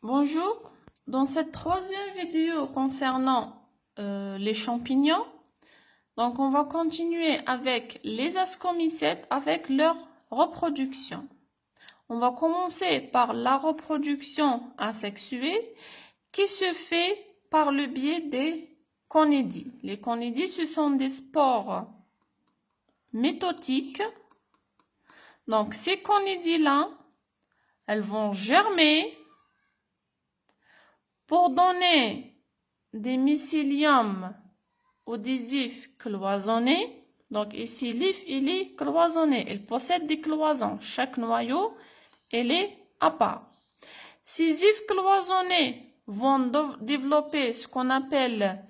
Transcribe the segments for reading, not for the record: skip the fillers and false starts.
Bonjour, dans cette troisième vidéo concernant les champignons, donc on va continuer avec les ascomycètes avec leur reproduction. On va commencer par la reproduction asexuée qui se fait par le biais des conidies. Les conidies, ce sont des spores métotiques. Donc ces conidies-là, elles vont germer pour donner des mycéliums ou des ifs cloisonnés. Donc ici, l'if, il est cloisonné. Il possède des cloisons. Chaque noyau, il est à part. Ces ifs cloisonnés vont développer ce qu'on appelle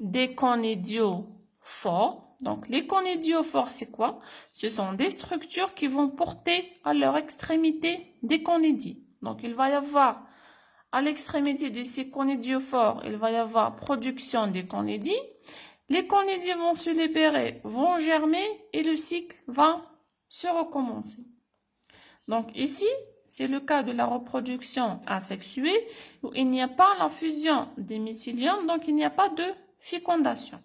des conidiophores. Donc les conidiophores, c'est quoi? Ce sont des structures qui vont porter à leur extrémité des conidies. Donc il va y avoir à l'extrémité de ces conidiophores, il va y avoir production des conidies. Les conidies vont se libérer, vont germer et le cycle va se recommencer. Donc ici, c'est le cas de la reproduction asexuée où il n'y a pas la fusion des mycéliums, donc il n'y a pas de fécondation.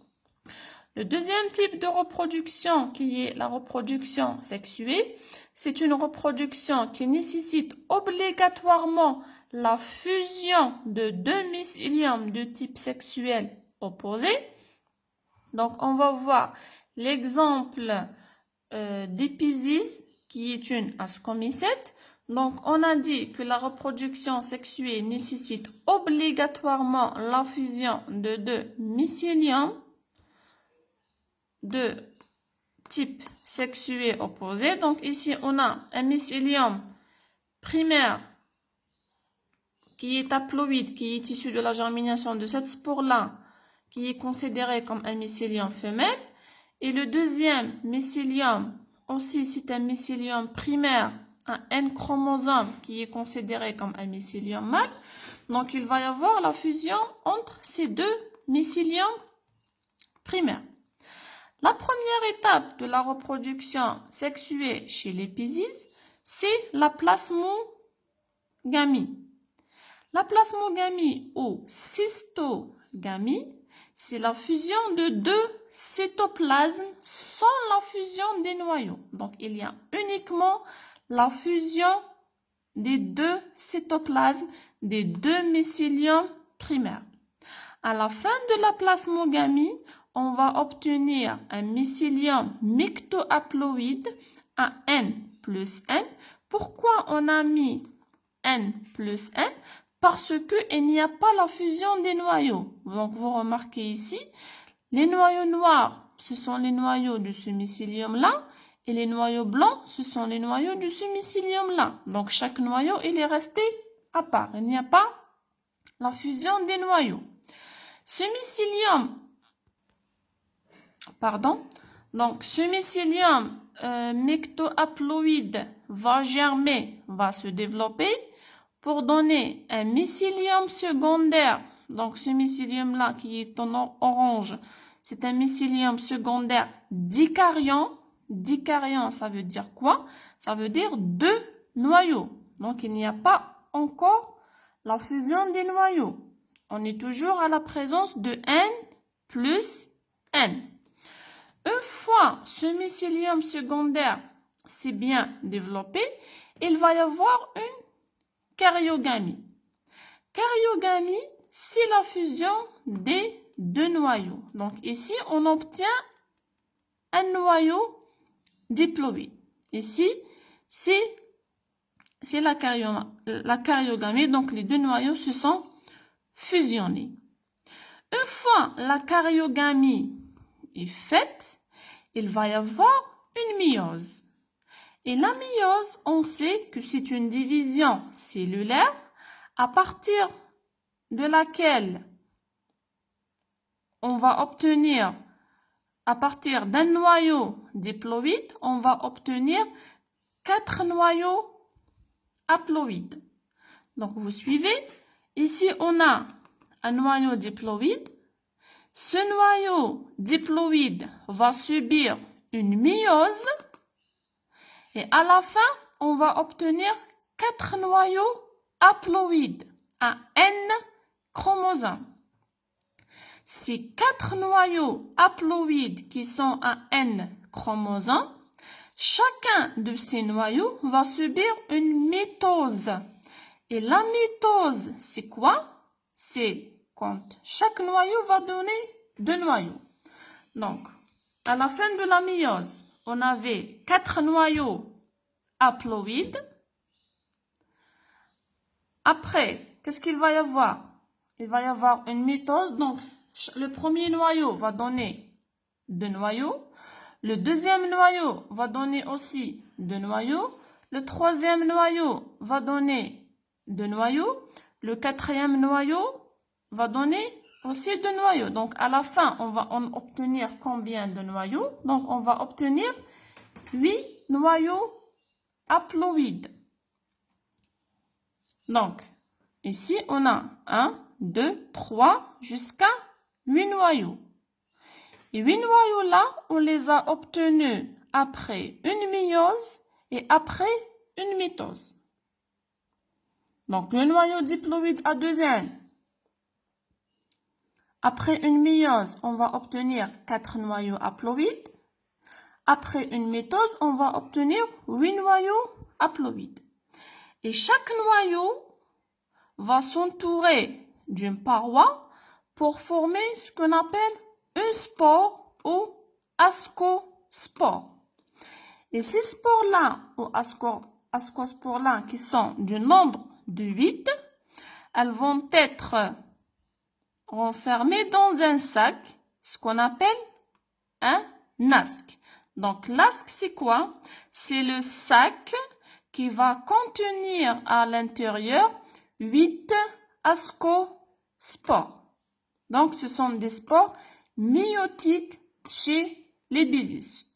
Le deuxième type de reproduction qui est la reproduction sexuée, c'est une reproduction qui nécessite obligatoirement la fusion de deux mycéliums de type sexuel opposé. Donc, on va voir l'exemple d'Épizis, qui est une ascomycète. Donc, on a dit que la reproduction sexuée nécessite obligatoirement la fusion de deux mycéliums de type sexué opposé. Donc, ici, on a un mycélium primaire qui est haploïde, qui est issu de la germination de cette spore-là, qui est considéré comme un mycélium femelle. Et le deuxième mycélium, aussi c'est un mycélium primaire, un N chromosome qui est considéré comme un mycélium mâle. Donc il va y avoir la fusion entre ces deux mycéliums primaires. La première étape de la reproduction sexuée chez l'Épizis, c'est la plasmogamie. La plasmogamie ou cystogamie, c'est la fusion de deux cytoplasmes sans la fusion des noyaux. Donc, il y a uniquement la fusion des deux cytoplasmes des deux mycéliums primaires. À la fin de la plasmogamie, on va obtenir un mycélium mictohaploïde à N plus N. Pourquoi on a mis N plus N? Parce qu'il n'y a pas la fusion des noyaux. Donc, vous remarquez ici, les noyaux noirs, ce sont les noyaux de ce mycélium-là, et les noyaux blancs, ce sont les noyaux de ce mycélium-là. Donc, chaque noyau, il est resté à part. Il n'y a pas la fusion des noyaux. Ce mycélium, mictohaploïde va germer, va se développer pour donner un mycélium secondaire. Donc, ce mycélium-là qui est en orange, c'est un mycélium secondaire dikaryon. Dikaryon, ça veut dire quoi? Ça veut dire deux noyaux. Donc, il n'y a pas encore la fusion des noyaux. On est toujours à la présence de N plus N. Une fois ce mycélium secondaire s'est bien développé, il va y avoir une karyogamie. Karyogamie, c'est la fusion des deux noyaux. Donc ici, on obtient un noyau diploïde. Ici, c'est la karyogamie. Donc les deux noyaux se sont fusionnés. Une fois la karyogamie est faite, il va y avoir une méiose. Et la méiose, on sait que c'est une division cellulaire à partir de laquelle on va obtenir, à partir d'un noyau diploïde, on va obtenir 4 noyaux haploïdes. Donc, vous suivez. Ici, on a un noyau diploïde. Ce noyau diploïde va subir une méiose. Et à la fin, on va obtenir 4 noyaux haploïdes. à N chromosomes. Ces 4 noyaux haploïdes qui sont à N chromosomes, chacun de ces noyaux va subir une mitose. Et la mitose, c'est quoi? C'est quand chaque noyau va donner 2 noyaux. Donc, à la fin de la méiose, on avait 4 noyaux haploïdes. Après, qu'est-ce qu'il va y avoir? Il va y avoir une mitose. Donc, le premier noyau va donner 2 noyaux. Le deuxième noyau va donner aussi 2 noyaux. Le troisième noyau va donner 2 noyaux. Le quatrième noyau va donner aussi 2 noyaux. Donc, à la fin, on va obtenir combien de noyaux? Donc, on va obtenir 8 noyaux haploïdes. Donc, ici, on a 1, 2, 3, jusqu'à 8 noyaux. Et 8 noyaux là, on les a obtenus après une méiose et après une mitose. Donc, le noyau diploïde à 2 N. Après une méiose, on va obtenir 4 noyaux haploïdes. Après une mitose, on va obtenir 8 noyaux haploïdes. Et chaque noyau va s'entourer d'une paroi pour former ce qu'on appelle un spore ou ascospore. Et ces spores-là, ou ascospores-là, qui sont du nombre de 8, elles vont être renfermées dans un sac, ce qu'on appelle un asque. Donc, l'asque, c'est quoi? C'est le sac qui va contenir à l'intérieur 8 ascospores. Donc, ce sont des spores méiotiques chez les Piscis.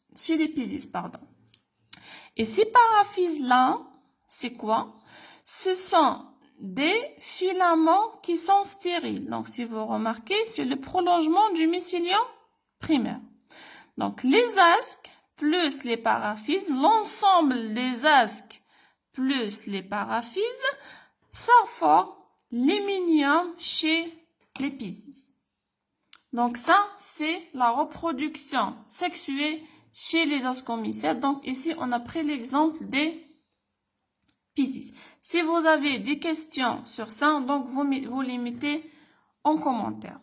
Et ces paraphyses-là, c'est quoi? Ce sont des filaments qui sont stériles. Donc, si vous remarquez, c'est le prolongement du mycélium primaire. Donc, les asques plus les paraphyses, l'ensemble des asques plus les paraphyses, ça forme l'hyménium chez les Piscis. Donc, ça, c'est la reproduction sexuée chez les ascomycètes. Donc, ici, on a pris l'exemple des Piscis. Si vous avez des questions sur ça, donc vous les mettez en commentaire.